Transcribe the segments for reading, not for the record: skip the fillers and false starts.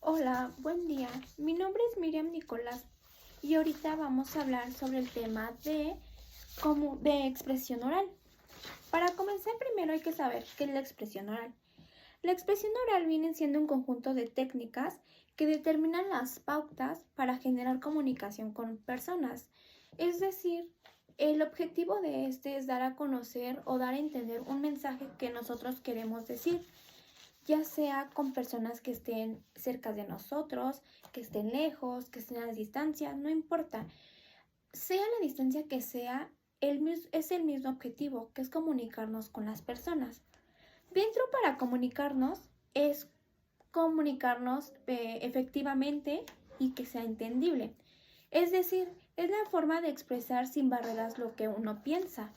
Hola, buen día. Mi nombre es Miriam Nicolás y ahorita vamos a hablar sobre el tema de expresión oral. Para comenzar, primero hay que saber qué es la expresión oral. La expresión oral viene siendo un conjunto de técnicas que determinan las pautas para generar comunicación con personas. Es decir, el objetivo de este es dar a conocer o dar a entender un mensaje que nosotros queremos decir, ya sea con personas que estén cerca de nosotros, que estén lejos, que estén a distancia, no importa. Sea la distancia que sea, es el mismo objetivo, que es comunicarnos con las personas. Dentro para comunicarnos es comunicarnos efectivamente y que sea entendible. Es decir, es la forma de expresar sin barreras lo que uno piensa.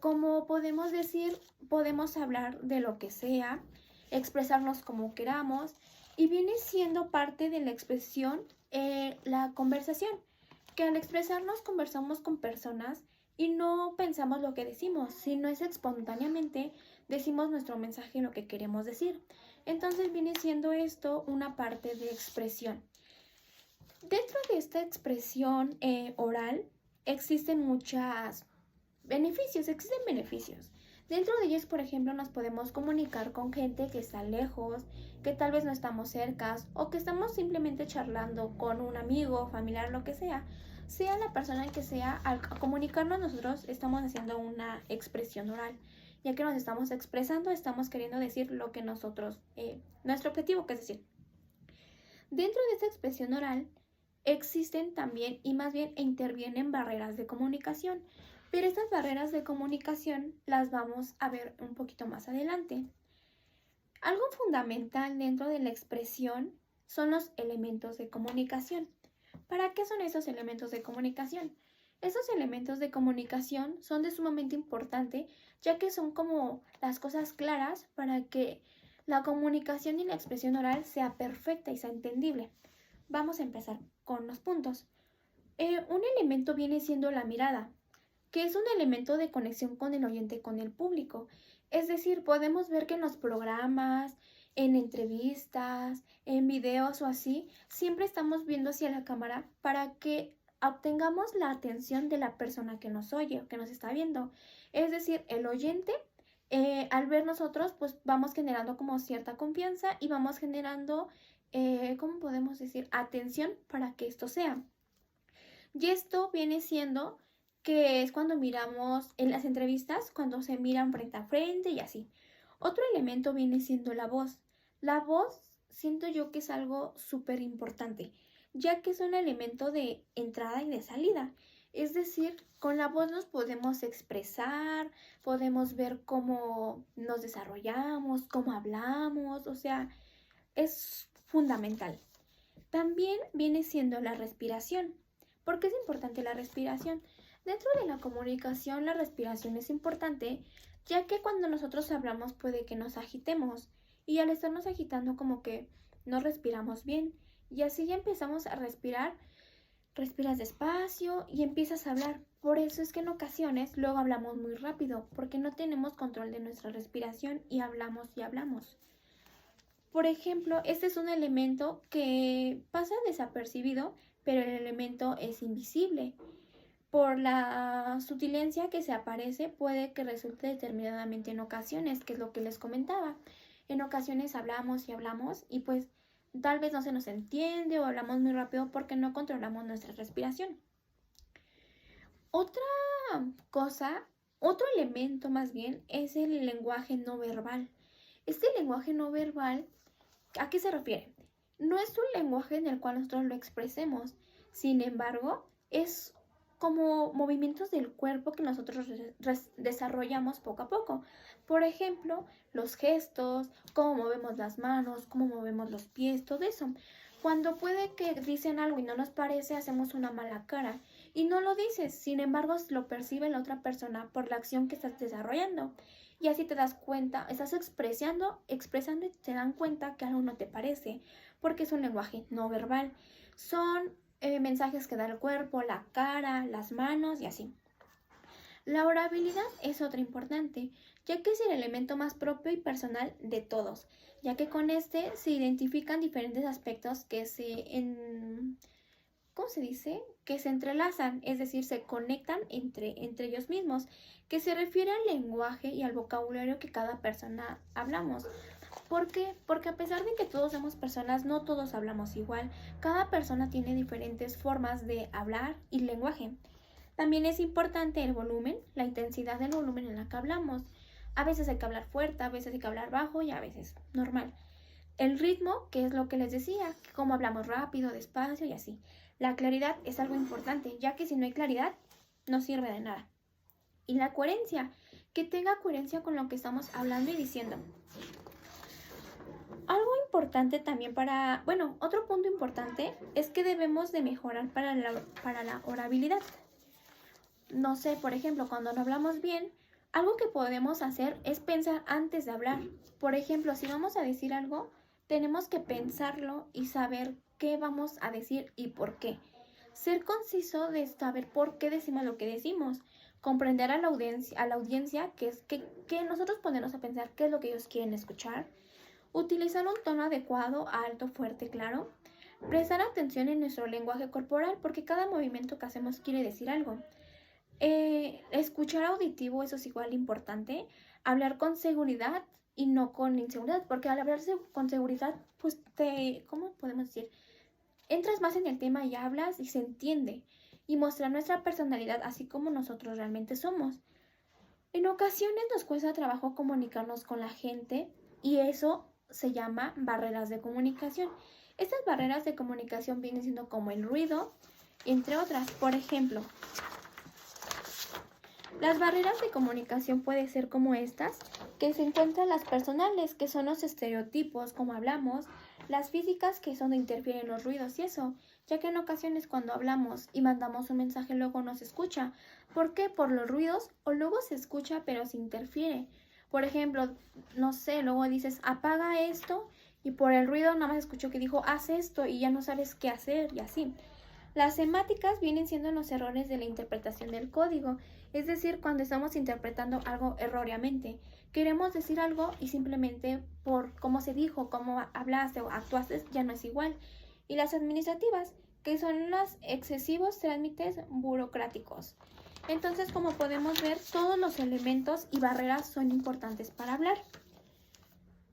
Como podemos decir, podemos hablar de lo que sea, expresarnos como queramos y viene siendo parte de la expresión la conversación, que al expresarnos conversamos con personas y no pensamos lo que decimos, sino es espontáneamente decimos nuestro mensaje, lo que queremos decir. Entonces viene siendo esto una parte de expresión. Dentro de esta expresión oral existen existen beneficios. Dentro de ellos, por ejemplo, nos podemos comunicar con gente que está lejos, que tal vez no estamos cerca o que estamos simplemente charlando con un amigo, familiar, lo que sea. Sea la persona que sea, al comunicarnos nosotros estamos haciendo una expresión oral. Ya que nos estamos expresando, estamos queriendo decir lo que nuestro objetivo, que es decir. Dentro de esta expresión oral existen también y más bien intervienen barreras de comunicación, pero estas barreras de comunicación las vamos a ver un poquito más adelante. Algo fundamental dentro de la expresión son los elementos de comunicación. ¿Para qué son esos elementos de comunicación? Esos elementos de comunicación son de sumamente importante, ya que son como las cosas claras para que la comunicación y la expresión oral sea perfecta y sea entendible. Vamos a empezar con los puntos. Un elemento viene siendo la mirada, que es un elemento de conexión con el oyente, con el público. Es decir, podemos ver que en los programas, en entrevistas, en videos o así, siempre estamos viendo hacia la cámara para que obtengamos la atención de la persona que nos oye o que nos está viendo. Es decir, el oyente, al ver nosotros, pues vamos generando como cierta confianza y vamos generando, ¿cómo podemos decir? Atención para que esto sea. Y esto viene siendo que es cuando miramos en las entrevistas, cuando se miran frente a frente y así. Otro elemento viene siendo la voz. La voz siento yo que es algo súper importante, ya que es un elemento de entrada y de salida. Es decir, con la voz nos podemos expresar, podemos ver cómo nos desarrollamos, cómo hablamos, o sea, es fundamental. También viene siendo la respiración. ¿Por qué es importante la respiración? Dentro de la comunicación, la respiración es importante, ya que cuando nosotros hablamos puede que nos agitemos y al estarnos agitando como que no respiramos bien y así ya empezamos a respirar, respiras despacio y empiezas a hablar. Por eso es que en ocasiones luego hablamos muy rápido porque no tenemos control de nuestra respiración y hablamos y hablamos. Por ejemplo, este es un elemento que pasa desapercibido, pero el elemento es invisible. Por la sutilencia que se aparece, puede que resulte determinadamente en ocasiones, que es lo que les comentaba. En ocasiones hablamos y pues tal vez no se nos entiende o hablamos muy rápido porque no controlamos nuestra respiración. Otra cosa, otro elemento más bien, es el lenguaje no verbal. Este lenguaje no verbal, ¿a qué se refiere? No es un lenguaje en el cual nosotros lo expresemos, sin embargo, es como movimientos del cuerpo que nosotros desarrollamos poco a poco. Por ejemplo, los gestos, cómo movemos las manos, cómo movemos los pies, todo eso. Cuando puede que dicen algo y no nos parece, hacemos una mala cara y no lo dices, sin embargo, lo percibe la otra persona por la acción que estás desarrollando. Y así te das cuenta, estás expresando y te dan cuenta que algo no te parece, porque es un lenguaje no verbal. Son mensajes que da el cuerpo, la cara, las manos y así. La orabilidad es otra importante, ya que es el elemento más propio y personal de todos, ya que con este se identifican diferentes aspectos ¿cómo se dice? Que se entrelazan, es decir, se conectan entre ellos mismos, que se refiere al lenguaje y al vocabulario que cada persona hablamos. ¿Por qué? Porque a pesar de que todos somos personas, no todos hablamos igual. Cada persona tiene diferentes formas de hablar y lenguaje. También es importante el volumen, la intensidad del volumen en la que hablamos. A veces hay que hablar fuerte, a veces hay que hablar bajo y a veces normal. El ritmo, que es lo que les decía, cómo hablamos rápido, despacio y así. La claridad es algo importante, ya que si no hay claridad, no sirve de nada. Y la coherencia, que tenga coherencia con lo que estamos hablando y diciendo. Algo importante también otro punto importante es que debemos de mejorar para la orabilidad. No sé, por ejemplo, cuando no hablamos bien, algo que podemos hacer es pensar antes de hablar. Por ejemplo, si vamos a decir algo, tenemos que pensarlo y saber qué vamos a decir y por qué. Ser conciso de saber por qué decimos lo que decimos. Comprender a la audiencia que nosotros ponernos a pensar qué es lo que ellos quieren escuchar. Utilizar un tono adecuado, alto, fuerte, claro. Prestar atención en nuestro lenguaje corporal porque cada movimiento que hacemos quiere decir algo. Escuchar auditivo, eso es igual importante. Hablar con seguridad y no con inseguridad, porque al hablarse con seguridad, pues ¿cómo podemos decir? Entras más en el tema y hablas y se entiende. Y mostrar nuestra personalidad así como nosotros realmente somos. En ocasiones nos cuesta trabajo comunicarnos con la gente y eso se llama barreras de comunicación. Estas barreras de comunicación vienen siendo como el ruido, entre otras. Por ejemplo, las barreras de comunicación pueden ser como estas, que se encuentran las personales, que son los estereotipos, como hablamos, las físicas, que son donde interfieren los ruidos y eso, ya que en ocasiones cuando hablamos y mandamos un mensaje luego no se escucha. ¿Por qué? Por los ruidos, o luego se escucha pero se interfiere. Por ejemplo, no sé, luego dices apaga esto y por el ruido nada más escuchó que dijo haz esto y ya no sabes qué hacer y así. Las semáticas vienen siendo los errores de la interpretación del código, es decir, cuando estamos interpretando algo erróneamente. Queremos decir algo y simplemente por cómo se dijo, cómo hablaste o actuaste, ya no es igual. Y las administrativas, que son los excesivos trámites burocráticos. Entonces, como podemos ver, todos los elementos y barreras son importantes para hablar.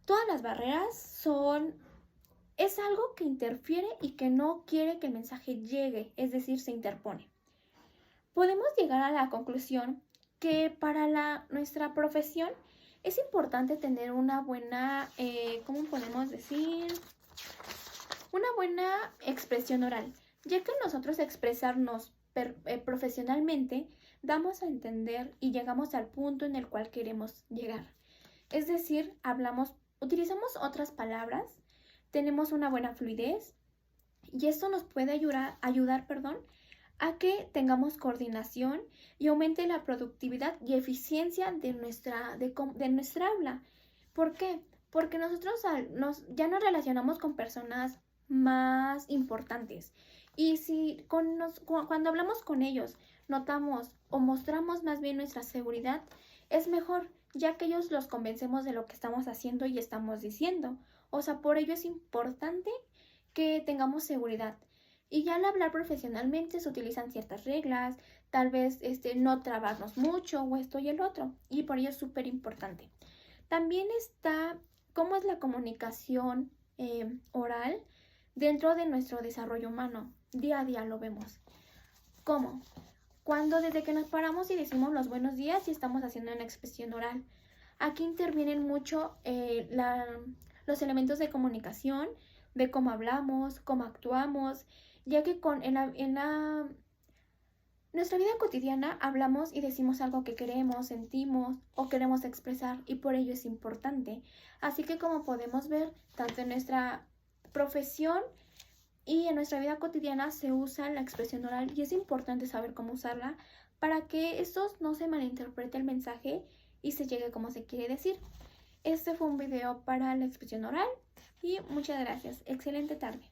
Todas las barreras es algo que interfiere y que no quiere que el mensaje llegue, es decir, se interpone. Podemos llegar a la conclusión que para nuestra profesión es importante tener una buena, ¿cómo podemos decir? Una buena expresión oral, ya que nosotros expresarnos profesionalmente damos a entender y llegamos al punto en el cual queremos llegar. Es decir, utilizamos otras palabras, tenemos una buena fluidez y esto nos puede ayudar a que tengamos coordinación y aumente la productividad y eficiencia de nuestra habla. ¿Por qué? Porque nosotros ya nos relacionamos con personas más importantes y si cuando hablamos con ellos notamos o mostramos más bien nuestra seguridad, es mejor, ya que ellos los convencemos de lo que estamos haciendo y estamos diciendo. O sea, por ello es importante que tengamos seguridad. Y ya al hablar profesionalmente se utilizan ciertas reglas, tal vez no trabarnos mucho o esto y el otro. Y por ello es súper importante. También está cómo es la comunicación oral dentro de nuestro desarrollo humano. Día a día lo vemos. ¿Cómo? Cuando desde que nos paramos y decimos los buenos días y estamos haciendo una expresión oral. Aquí intervienen mucho los elementos de comunicación, de cómo hablamos, cómo actuamos, ya que nuestra vida cotidiana hablamos y decimos algo que queremos, sentimos o queremos expresar y por ello es importante. Así que como podemos ver, tanto en nuestra profesión y en nuestra vida cotidiana se usa la expresión oral y es importante saber cómo usarla para que estos no se malinterprete el mensaje y se llegue como se quiere decir. Este fue un video para la expresión oral y muchas gracias. Excelente tarde.